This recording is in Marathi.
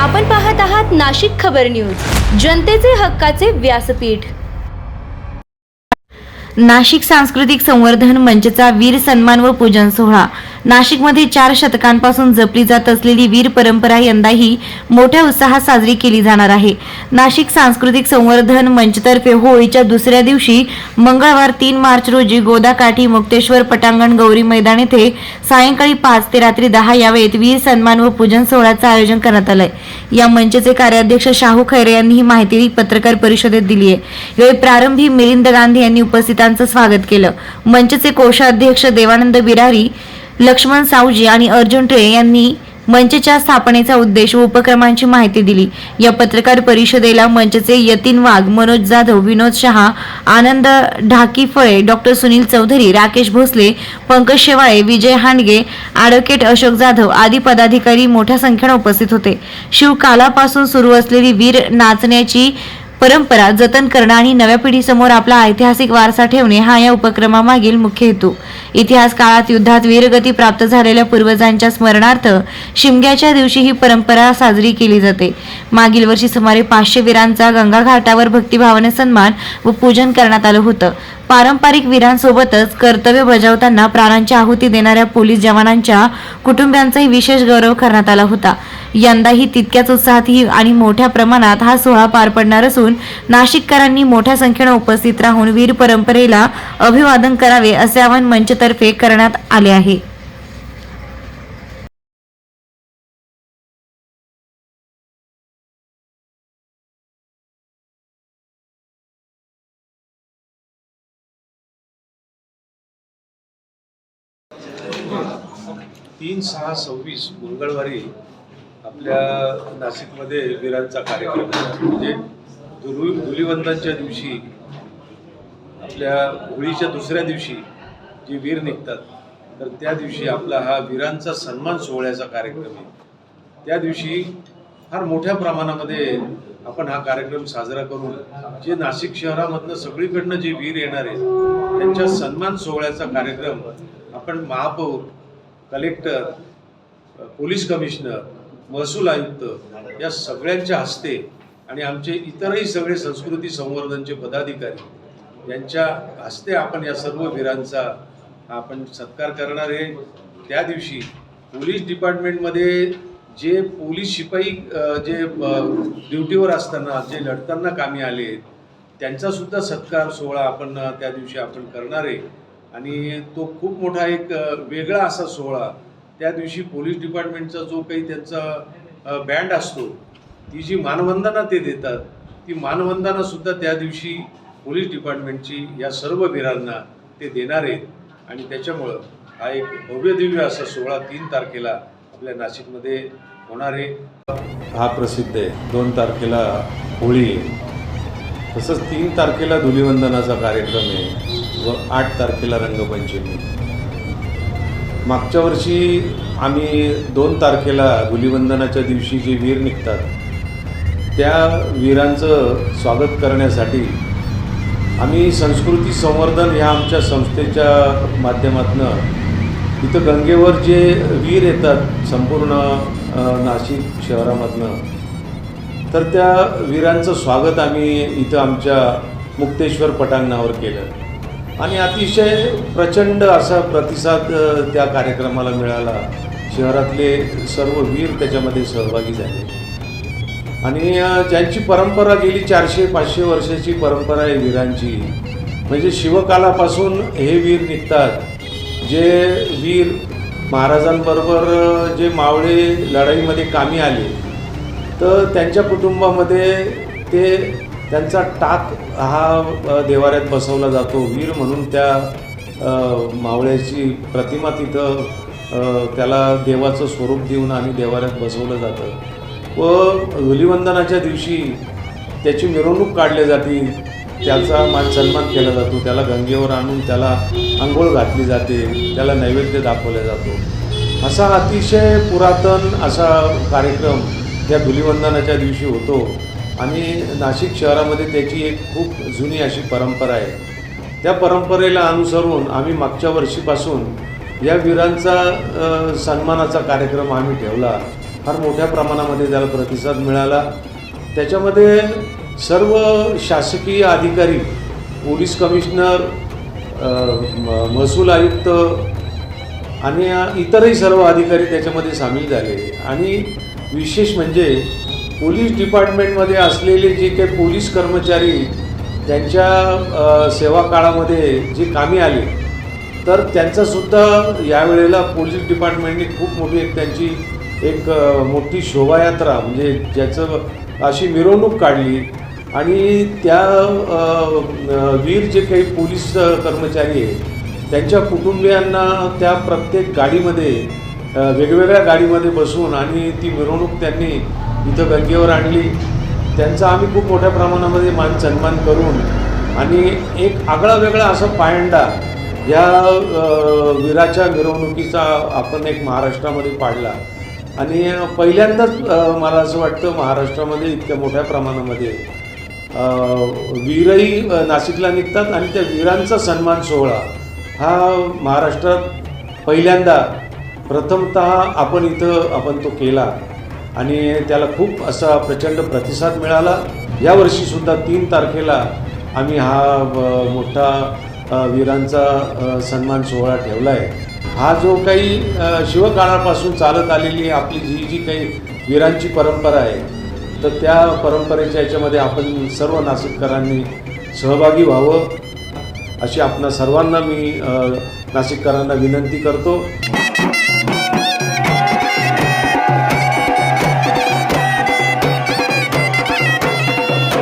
आपण पाहत आहात नाशिक खबर न्यूज, जनतेचे हक्काचे व्यासपीठ। नाशिक सांस्कृतिक संवर्धन मंचचा वीर सन्मान व पूजन सोहळा। नाशिकमध्ये 4 शतकांपासून जपली जात असलेली वीर परंपरा यंदाही मोठ्या उत्साहात साजरी केली जाणार आहे। नाशिक सांस्कृतिक संवर्धन मंचतर्फे होळीच्या दुसऱ्या दिवशी मंगळवार 3 मार्च रोजी गोदाकाठी मुक्तेश्वर पटांगण गौरी मैदान येथे सायंकाळी 5 ते रात्री 10 या वेळेत वीर सन्मान व पूजन सोहळ्याचे आयोजन करण्यात आले आहे। या मंचचे कार्याध्यक्ष शाहू खैरे यांनी ही माहिती पत्रकार परिषदेत दिली आहे। यावेळी प्रारंभी मिलिंद गांधी यांनी उपस्थितांचं स्वागत केलं। मंचचे कोषाध्यक्ष देवानंद बिरारी, लक्ष्मण सावजी आणि अर्जुन टे यांनी मंचच्या स्थापनेचा उद्देश व उपक्रमांची माहिती दिली। या पत्रकार परिषदेला मंचचे यतीन वाघ, मनोज जाधव, विनोद शहा, आनंद ढाकीफळे, डॉक्टर सुनील चौधरी, राकेश भोसले, पंकज शेवाळे, विजय हांडगे, ॲडव्होकेट अशोक जाधव आदी पदाधिकारी मोठ्या संख्येने उपस्थित होते। शिवकालापासून सुरू असलेली वीर नाचण्याची परंपरा जतन करणं आणि नव्या पिढीसमोर आपला ऐतिहासिक वारसा ठेवणे हा या उपक्रमामागील मुख्य हेतू। इतिहास काळात युद्धात वीरगती प्राप्त झालेल्या पूर्वजांच्या स्मरणार्थ शिमग्याच्या दिवशी ही परंपरा साजरी केली जाते। मागील वर्षी सुमारे 500 वीरांचा गंगा घाटावर भक्तिभावाने सन्मान व पूजन करण्यात आलं होतं। पारंपरिक वीरांसोबतच कर्तव्य बजावताना प्राणांची आहुती देणाऱ्या पोलीस जवानांच्या कुटुंबियांचाही विशेष गौरव करण्यात आला होता। यंदाही तितक्याच उत्साहातही आणि मोठ्या प्रमाणात हा सोहळा पार पडणार असून नाशिककरांनी मोठ्या संख्येने उपस्थित राहून वीर परंपरेला अभिवादन करावे असे आवाहन मंचतर्फे करण्यात आले आहे। तीन 6/26 मंगळवारी आपल्या नाशिकमध्ये वीरांचा कार्यक्रम आहे। म्हणजे धुलिवंदनच्या दिवशी आपल्या होळीच्या दुसऱ्या दिवशी जे वीर निघतात तर त्या दिवशी आपला हा वीरांचा सन्मान सोहळ्याचा कार्यक्रम आहे। त्या दिवशी फार मोठ्या प्रमाणामध्ये आपण हा कार्यक्रम साजरा करून जे नाशिक शहरामधनं सगळीकडनं जे वीर येणार आहेत त्यांच्या सन्मान सोहळ्याचा कार्यक्रम आपण महापौर, कलेक्टर, पोलीस कमिशनर, महसूल आयुक्त या सगळ्यांच्या हस्ते आणि आमचे इतरही सगळे संस्कृती संवर्धनचे पदाधिकारी यांच्या हस्ते आपण या सर्व वीरांचा आपण सत्कार करणार आहे। त्या दिवशी पोलीस डिपार्टमेंटमध्ये जे पोलीस शिपाई जे ड्युटीवर असताना जे लढताना कामी आले त्यांचा सुद्धा सत्कार सोहळा आपण त्या दिवशी आपण करणार आहे। आणि तो खूप मोठा एक वेगळा असा सोहळा त्या दिवशी पोलीस डिपार्टमेंटचा जो काही त्यांचा बँड असतो ती जी मानवंदना ते देतात ती मानवंदना सुद्धा त्या दिवशी पोलीस डिपार्टमेंटची या सर्व वीरांना ते देणार आहेत। आणि त्याच्यामुळं हा एक भव्य दिव्य असा सोहळा 3 तारखेला आपल्या नाशिकमध्ये होणार आहे। हा प्रसिद्ध आहे। 2 तारखेला होळी आहे, तसंच 3 तारखेला धुलिवंदनाचा कार्यक्रम आहे व 8 तारखेला रंगपंचमी। मागच्या वर्षी आम्ही 2 तारखेला धुलिवंदनाच्या दिवशी जे वीर निघतात त्या वीरांचं स्वागत करण्यासाठी आम्ही संस्कृती संवर्धन या आमच्या संस्थेच्या माध्यमातून इथं गंगेवर जे वीर येतात संपूर्ण नाशिक शहरामधनं तर त्या वीरांचं स्वागत आम्ही इथं आमच्या मुक्तेश्वर पटांगणावर केलं आणि अतिशय प्रचंड असा प्रतिसाद त्या कार्यक्रमाला मिळाला। शहरातले सर्व वीर त्याच्यामध्ये सहभागी झाले आणि ज्यांची परंपरा गेली 400-500 वर्षाची परंपरा आहे वीरांची। म्हणजे शिवकालापासून हे वीर निघतात, जे वीर महाराजांबरोबर जे मावळे लढाईमध्ये कामी आले तर त्यांच्या कुटुंबामध्ये ते त्यांचा टाक हा देवाऱ्यात बसवला जातो। वीर म्हणून त्या मावळ्याची प्रतिमा तिथं त्याला देवाचं स्वरूप देऊन आणि देवाऱ्यात बसवलं जातं व धुलिवंदनाच्या दिवशी त्याची मिरवणूक काढली जाते, त्याचा मान सन्मान केला जातो, त्याला गंगेवर आणून त्याला अंघोळ घातली जाते, त्याला नैवेद्य दाखवला जातो। असा अतिशय पुरातन असा कार्यक्रम त्या धुलिवंदनाच्या दिवशी होतो आणि नाशिक शहरामध्ये त्याची एक खूप जुनी अशी परंपरा आहे। त्या परंपरेला अनुसरून आम्ही मागच्या वर्षीपासून या वीरांचा सन्मानाचा कार्यक्रम आम्ही ठेवला फार मोठ्या प्रमाणामध्ये त्याला प्रतिसाद मिळाला. त्याच्यामध्ये सर्व शासकीय अधिकारी, पोलीस कमिशनर, महसूल आयुक्त आणि इतरही सर्व अधिकारी त्याच्यामध्ये सामील झाले. आणि विशेष म्हणजे पोलीस डिपार्टमेंटमध्ये असलेले जे काही पोलीस कर्मचारी त्यांच्या सेवा काळामध्ये जे कामी आले, तर त्यांचासुद्धा यावेळेला पोलीस डिपार्टमेंटने खूप मोठी त्यांची एक मोठी शोभायात्रा म्हणजे ज्याचं अशी मिरवणूक काढली. आणि त्या वीर जे काही पोलीस कर्मचारी आहे त्यांच्या कुटुंबियांना त्या प्रत्येक गाडीमध्ये वेगवेगळ्या गाडीमध्ये बसवून आणि ती मिरवणूक त्यांनी इथं गंगेवर आणली. त्यांचा आम्ही खूप मोठ्या प्रमाणामध्ये मान सन्मान करून आणि एक आगळा वेगळा असा पायंडा या वीराच्या मिरवणुकीचा आपण एक महाराष्ट्रामध्ये पाडला. आणि पहिल्यांदाच मला असं वाटतं महाराष्ट्रामध्ये इतक्या मोठ्या प्रमाणामध्ये वीरही नाशिकला निघतात आणि त्या वीरांचा सन्मान सोहळा हा महाराष्ट्रात पहिल्यांदा प्रथमतः आपण तो केला आणि त्याला खूप असा प्रचंड प्रतिसाद मिळाला. यावर्षीसुद्धा 3 तारखेला आम्ही हा मोठा वीरांचा सन्मान सोहळा ठेवला आहे. हा जो काही शिवकाळापासून चालत आलेली आपली जी काही वीरांची परंपरा आहे, तर त्या परंपरेच्या याच्यामध्ये आपण सर्व नाशिककरांनी सहभागी व्हावं अशी आपणा सर्वांना मी नाशिककरांना विनंती करतो.